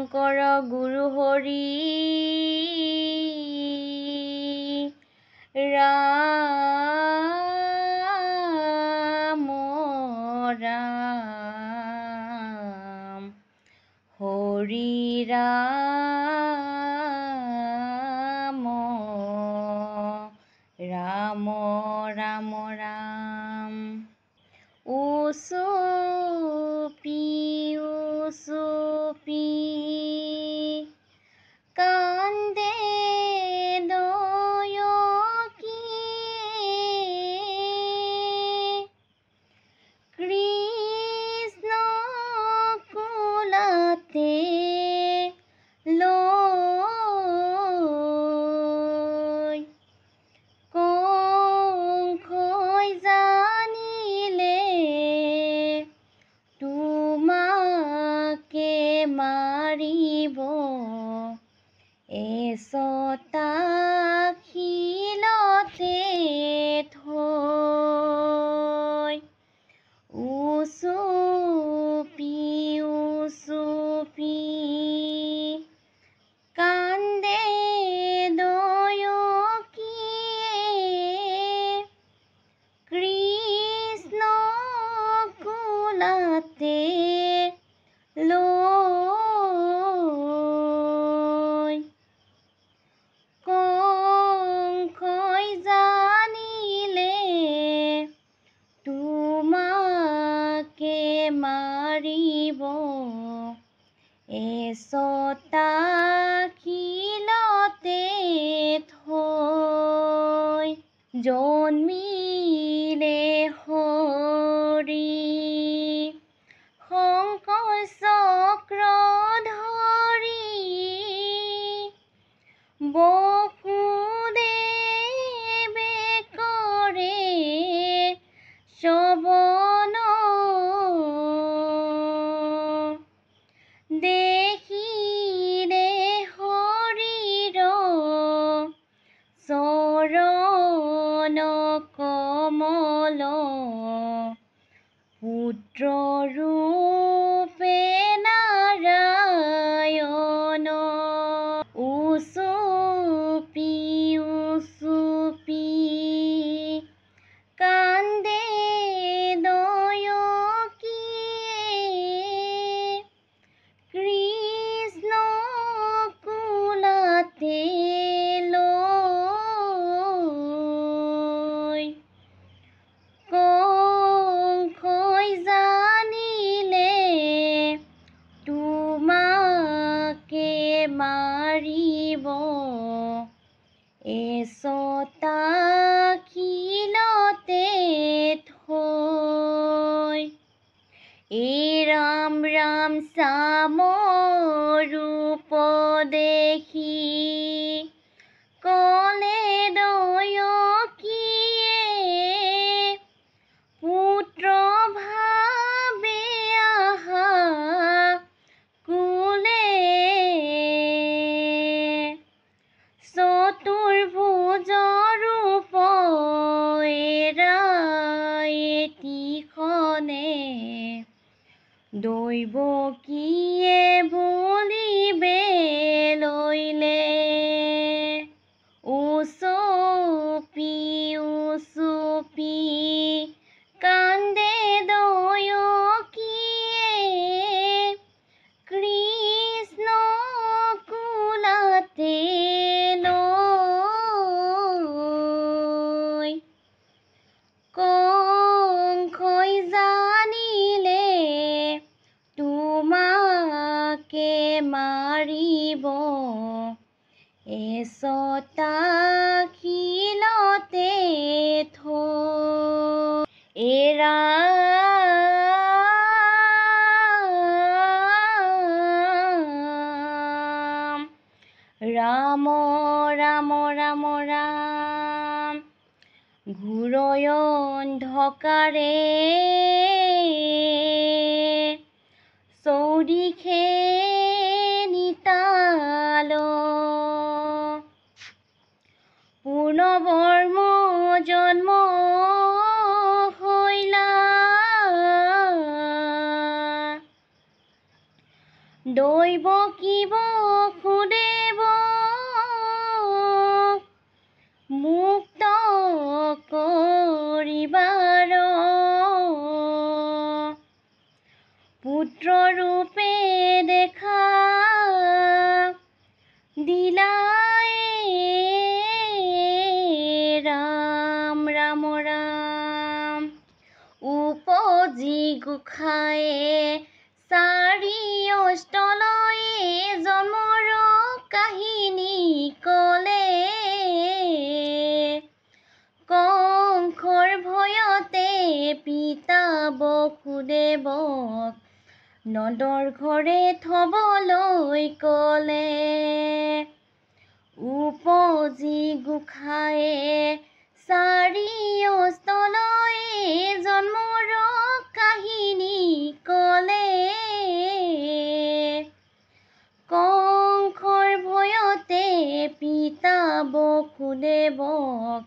শংকৰ গুৰু হৰি ৰাম ৰাম হৰি ৰাম ৰাম ৰাম ৰাম উচুপি উচুপি কান্দে দয়কীয়ে কৃষ্ণ কোলাতে লৈ কংসই জানিলে তোমাকে মাৰিব এচটা শিলতে থৈ উচুপি উচুপি কান্দে দয়কীয়ে কৃষ্ণ কোলাতে লৈ কংসই জানিলে তোমাকে মাৰিব এচটা শিলতে থৈ জন্মিলে হৰি শংকৰ চক্ৰধৰি বসুদেৱে কৰে শ্ৰৱণ দেখিলে হৰিৰ চৰণ কমল পুত্ৰ ৰূপে নাৰায়ণ উচুপি উচুপি কান্দে দয়কীয়ে কৃষ্ণ কোলাতে লৈ কংসই জানিলে তোমাকে মাৰিব এচটা শিলতে থৈ এই ৰাম ৰাম শ্যাম ৰূপ দেখি কলে দয়কীয়ে পুত্ৰ ভাবে আহা কুলে চতুৰ্ভুজ ৰূপ এটিখনে দৈৱকীয়ে বুলিবে লৈলে উচুপি উচুপি কান্দে দয়কীয়ে কৃষ্ণ কোলাতে লৈ কংসই জানিলে তোমাকে মাৰিব এচটা শিলতে থৈ ৰাম ৰাম ৰাম ৰাম ঘোৰয় অন্ধকাৰে চৌদিশে নিতাল পূৰ্ণবৰ্ম জন্ম হৈলা দৈৱ কি বসুদেৱ মুক্ত কৰিবাৰ পুত্ৰ ৰূপে দেখা দিলাই ৰাম ৰাম ৰাম উপজি গোসাঁয়ে চাৰি অষ্টলয়ে জন্মৰ কাহিনী কলে কংসৰ ভয়তে পিতা বসুদেৱক নন্দৰ ঘৰে থবলৈ কলে উপজি গোসাঁয়ে চাৰি অষ্টলয়ে জন্মৰ কাহিনী কলে কংসৰ ভয়তে পিতা বসুদেৱক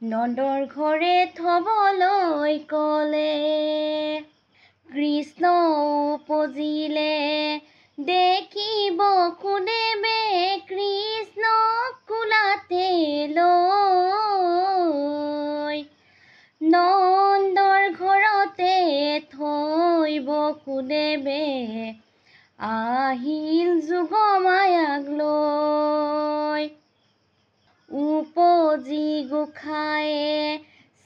নন্দৰ ঘৰে থবলৈ কলে কৃষ্ণ উপজিলে দেখি বসুদেৱে কৃষ্ণক কোলাতে লৈ নন্দৰ ঘৰতে থৈ বসুদেৱে আহিল যোগমায়াক লৈ উপজি গোসাঁয়ে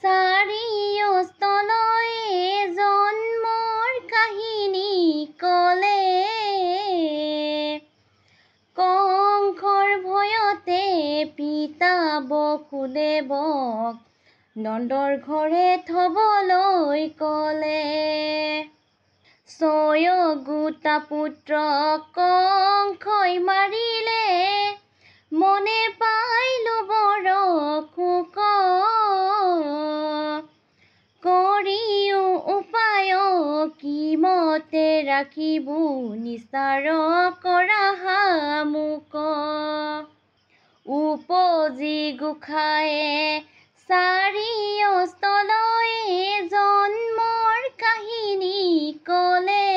চাৰি অষ্টলয়ে জন্মৰ কাহিনী কলে কংসৰ ভয়তে পিতা বসুদেৱক নন্দৰ ঘৰে থবলৈ কলে ছয়োগোটা পুত্ৰক কংসই মাৰিলে মনে পাইলো বৰ শোক কৰিও উপায় কি মতে ৰাখিবো নিস্তাৰ কৰা মোক উপজি গোসাঁয়ে চাৰি অষ্টলয়ে জন্মৰ কাহিনী কলে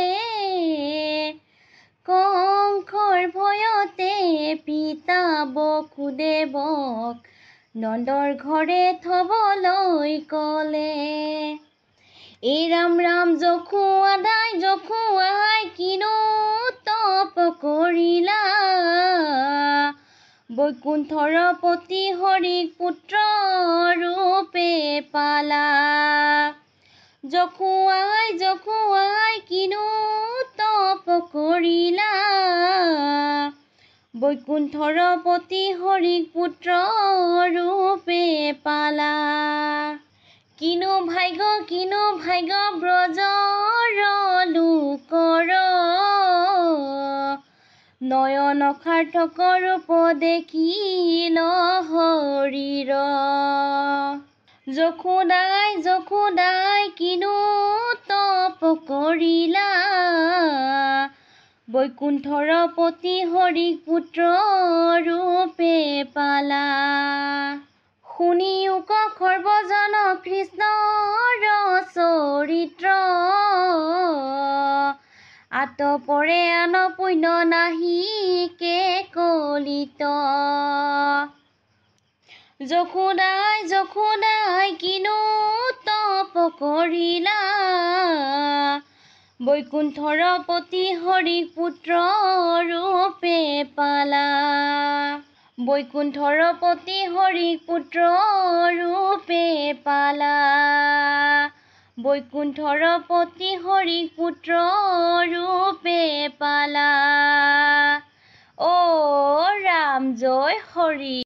কংসৰ ভয়তে পিতা বসুদেৱক নন্দৰ ঘৰে থবলৈ কলে এই ৰাম ৰাম যখুৱাই কিনো তপ কৰিলা বৈকুণ্ঠৰ পতি হৰিক পুত্ৰ ৰূপে পালা যখুৱাই কিনো তপ কৰিলা বৈকুণ্ঠৰ পতি হৰিক পুত্ৰ ৰূপে পালা কিনো ভাগ্য ব্ৰজৰ লোকৰ নয়ন সাৰ্থক ৰূপ দেখিল হৰিৰ যশোদাই কিনো তপ কৰিলা বৈকুণ্ঠৰ পতি হৰিক পুত্ৰ ৰূপে পালা শুনিও সৰ্বজন কৃষ্ণৰ চৰিত্ৰ আতপৰে আন পুণ্য নাহিকে কলিত যশোদাই কিনো তপ কৰিলা বৈকুণ্ঠৰ পতি হৰিক পুত্ৰ ৰূপে পালা বৈকুণ্ঠৰ পতি হৰিক পুত্ৰ ৰূপে পালা বৈকুণ্ঠৰ পতি হৰিক পুত্ৰ ৰূপে পালা অ ৰাম জয় হৰি।